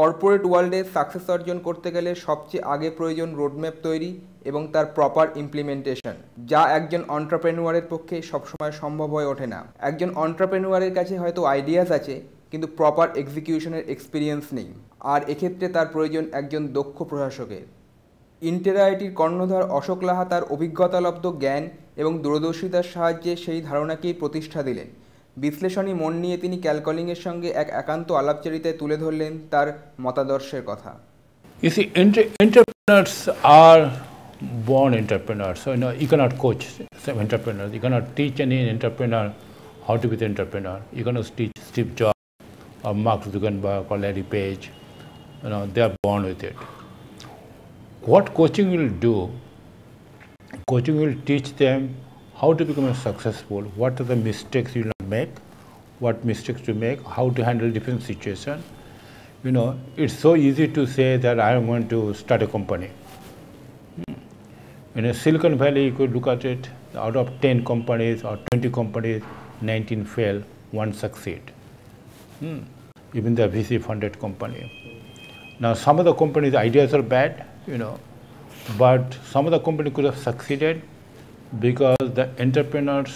Corporate ওয়ার্ল্ডে success অর্জন করতে গেলে সবচেয়ে আগে প্রয়োজন রোডম্যাপ তৈরি এবং তার প্রপার ইমপ্লিমেন্টেশন, যা একজন এন্টারপ্রেনিউয়ারের পক্ষে সবসময় সম্ভব হয়ে ওঠে না। একজন এন্টারপ্রেনিউয়ারের কাছে হয়তো আইডিয়াস আছে, কিন্তু প্রপার এক্সিকিউশনের এক্সপিরিয়েন্স নেই, আর এক্ষেত্রে তার প্রয়োজন একজন দক্ষ প্রশাসকের। ইন্টেরাইটির কর্ণধার অশোক লাহা তার অভিজ্ঞতালব্ধ জ্ঞান এবং দূরদর্শিতার সাহায্যে সেই ধারণাকেই প্রতিষ্ঠা দিলেন। বিশ্লেষণী মন নিয়ে তিনি ক্যালকলিংয়ের সঙ্গে এক একান্ত আলাপচারিতায় তুলে ধরলেন তার মতাদর্শের কথা। You see, entrepreneurs are born entrepreneurs. So, you cannot coach some entrepreneurs. You cannot teach any entrepreneur how to be the entrepreneur. You cannot teach Steve Jobs or Mark Zuckerberg or Larry Page. They are born with it. What coaching will do, coaching will teach them how to become successful, what are the mistakes you will not make, what mistakes to make, how to handle different situations. It's so easy to say that I am going to start a company. In Silicon Valley, you could look at it, out of 10 companies or 20 companies, 19 fail, one succeed. Even the VC-funded company. Now, some of the companies' ideas are bad, but some of the companies could have succeeded because the entrepreneurs,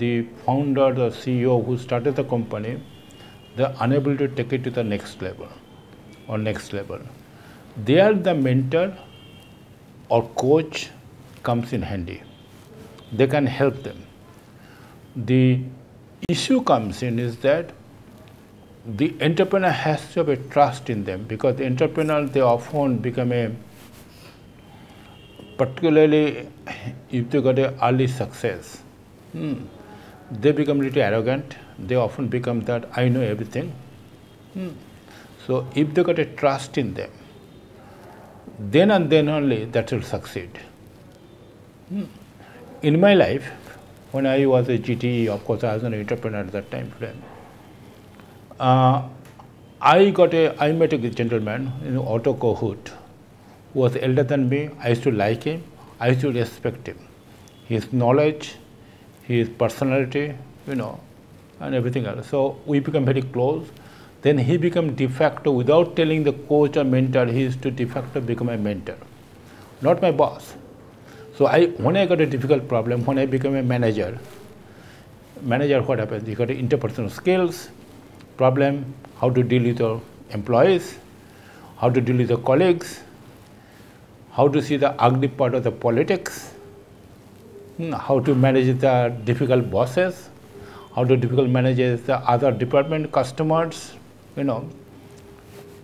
the founder, the CEO who started the company, they're unable to take it to the next level or next level. There the mentor or coach comes in handy. They can help them. The issue comes in is that the entrepreneur has to have a trust in them, because the entrepreneur, they often become particularly if they got an early success, they become a little arrogant. They often become that I know everything. So if they got a trust in them, then and then only that will succeed. In my life, when I was a GTE, of course I was an entrepreneur at that time frame. I met a gentleman, Otto Kohut, who was elder than me. I used to like him. I used to respect him. His knowledge, his personality, and everything else. So we became very close. Then he became de facto, without telling the coach or mentor, he used to de facto become a mentor, not my boss. So when I got a difficult problem, when I became a manager, what happens? You got interpersonal skills, problem, how to deal with your employees, how to deal with your colleagues, how to see the ugly part of the politics, how to manage the difficult bosses, how to difficult manage the other department customers,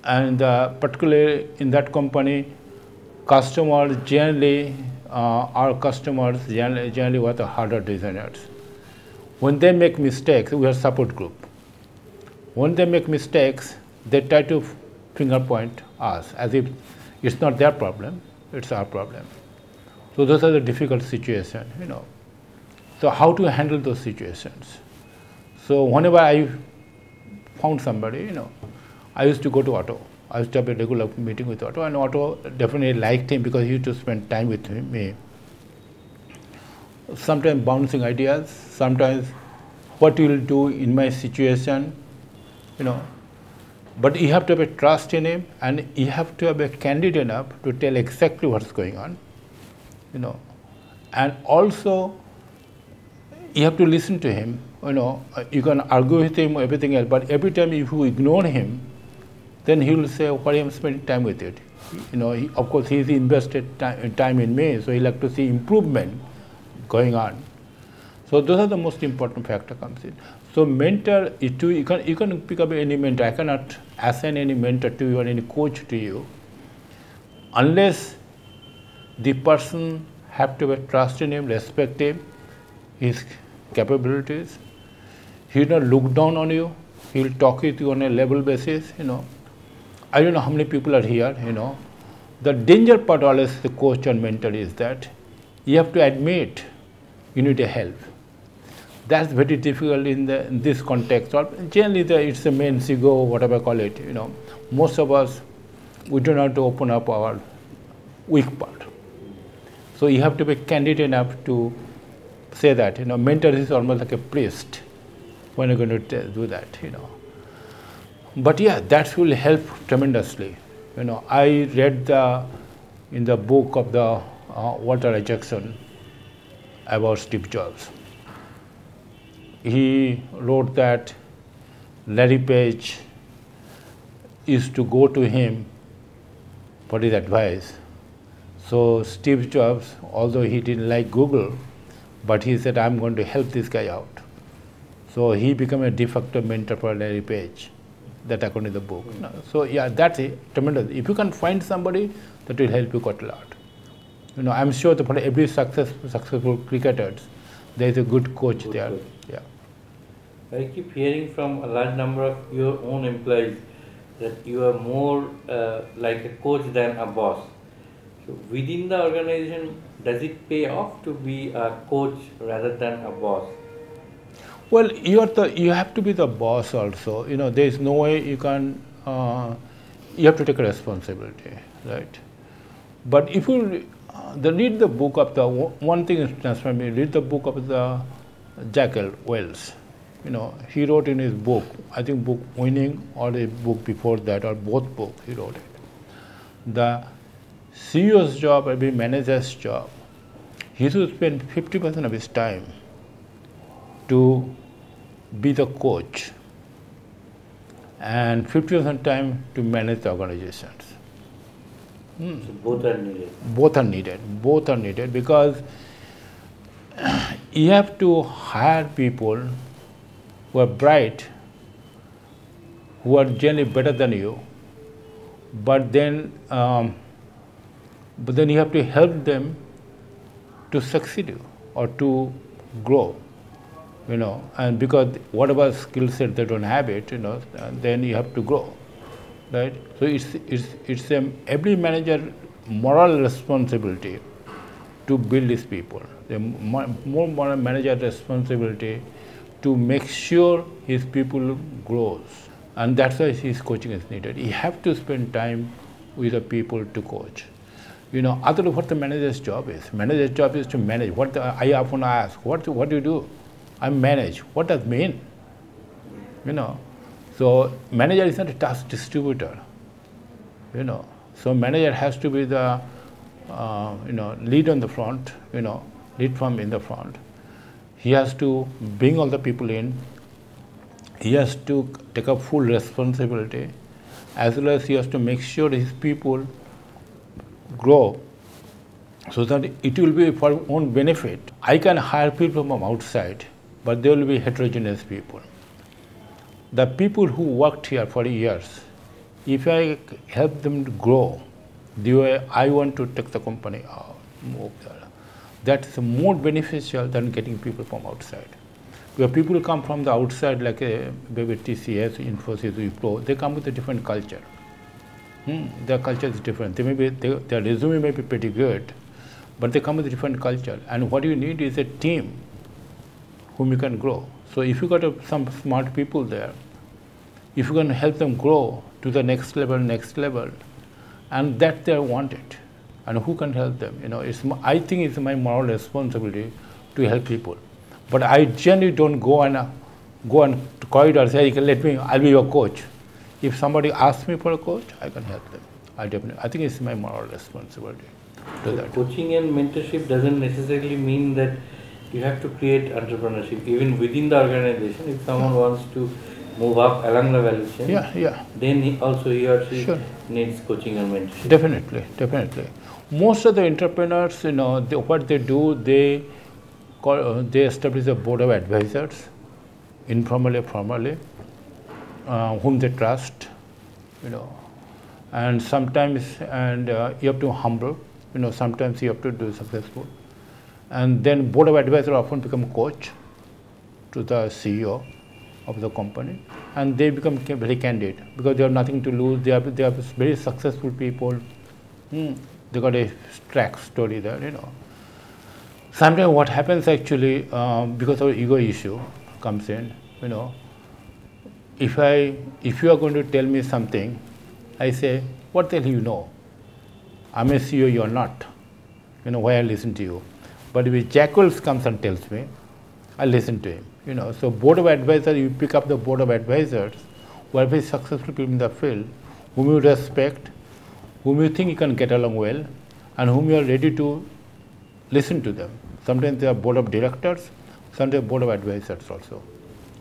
and particularly in that company, customers generally, our customers generally were the harder designers. When they make mistakes, we are support group. When they make mistakes, they try to finger point us as if it's not their problem, it's our problem. So those are the difficult situations, So how to handle those situations? So whenever I found somebody, I used to go to Otto. I used to have a regular meeting with Otto, and Otto definitely liked him because he used to spend time with me. Sometimes bouncing ideas, sometimes what you will do in my situation, But you have to have a trust in him, and you have to have a candid enough to tell exactly what's going on, And also, you have to listen to him. You can argue with him, everything else, but every time if you ignore him, then he will say, "Why am I spending time with it?" Of course, he's invested time in me, so he'll like to see improvement going on. So those are the most important factor comes in. So mentor, you can pick up any mentor. I cannot assign any mentor to you or any coach to you unless the person have to have trust in him, respect him, his capabilities. He will not look down on you. He will talk with you on a level basis. I don't know how many people are here. The danger part always the coach or mentor is that you have to admit you need a help. That's very difficult in this context. Or generally, it's a man's ego, whatever I call it. Most of us, we don't have to open up our weak part. So you have to be candid enough to say that. Mentor is almost like a priest when you're going to do that. But yeah, that will help tremendously. I read in the book of the Walter Isaacson about Steve Jobs. He wrote that Larry Page used to go to him for his advice. So Steve Jobs, although he didn't like Google, but he said, I'm going to help this guy out. So he became a de facto mentor for Larry Page, that according to the book. So yeah, that's tremendous. If you can find somebody, that will help you quite a lot. I'm sure that for every successful cricketers, there is a good coach there. Coach. Yeah. I keep hearing from a large number of your own employees that you are more like a coach than a boss. So within the organization, does it pay off to be a coach rather than a boss? Well, you have to be the boss also. There is no way you can. You have to take a responsibility, right? But if you read the book of the one thing is transforming. Read the book of the Jack Welch. He wrote in his book, I think book Winning or a book before that or both books he wrote it. The CEO's job or the manager's job, he should spend 50% of his time to be the coach and 50% time to manage the organizations. So both are needed. Both are needed because you have to hire people who are bright, who are generally better than you, but then you have to help them to succeed or to grow, and because whatever skill set they don't have it, then you have to grow, right? So it's every manager moral responsibility to build these people. The more manager responsibility to make sure his people grows, and that's why his coaching is needed. You have to spend time with the people to coach. Other what the manager's job is. Manager's job is to manage. I often ask, what do you do? I manage. What does it mean? So manager is not a task distributor. So manager has to be the lead on the front. Lead from in the front. He has to bring all the people in. He has to take up full responsibility, as well as he has to make sure his people grow so that it will be for own benefit. I can hire people from outside, but they will be heterogeneous people. The people who worked here for years, if I help them to grow the way I want to take the company out, move there, that's more beneficial than getting people from outside. Where people come from the outside, like maybe TCS, Infosys, Wipro, they come with a different culture. Their culture is different. Their resume may be pretty good, but they come with a different culture. And what you need is a team whom you can grow. So if you got some smart people there, if you can help them grow to the next level, and that they want it, and who can help them? I think it's my moral responsibility to help people. But I generally don't go on corridor and say, I'll be your coach. If somebody asks me for a coach, I can help them. I think it's my moral responsibility to do that. Coaching and mentorship doesn't necessarily mean that you have to create entrepreneurship. Even within the organization, if someone wants to move up along the value chain, then he or she needs coaching and mentorship. Definitely. Most of the entrepreneurs, what they do, they establish a board of advisors, informally, formally, whom they trust, and sometimes, you have to humble, sometimes you have to do successful. And then board of advisors often become a coach to the CEO of the company, and they become very candid because they have nothing to lose. They are very successful people. They got a track story there, Sometimes what happens actually, because of ego issue comes in, if you are going to tell me something, I say, what the hell you know? I'm a CEO, you are not. Why I listen to you? But if Jack Welch comes and tells me, I listen to him. So board of advisors, you pick up the board of advisors who are very successful people in the field, whom you respect, whom you think you can get along well, and whom you are ready to listen to them. Sometimes they are board of directors, sometimes board of advisors also.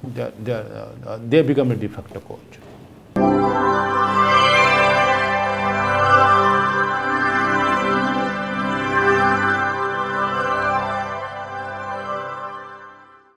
They become a de facto coach.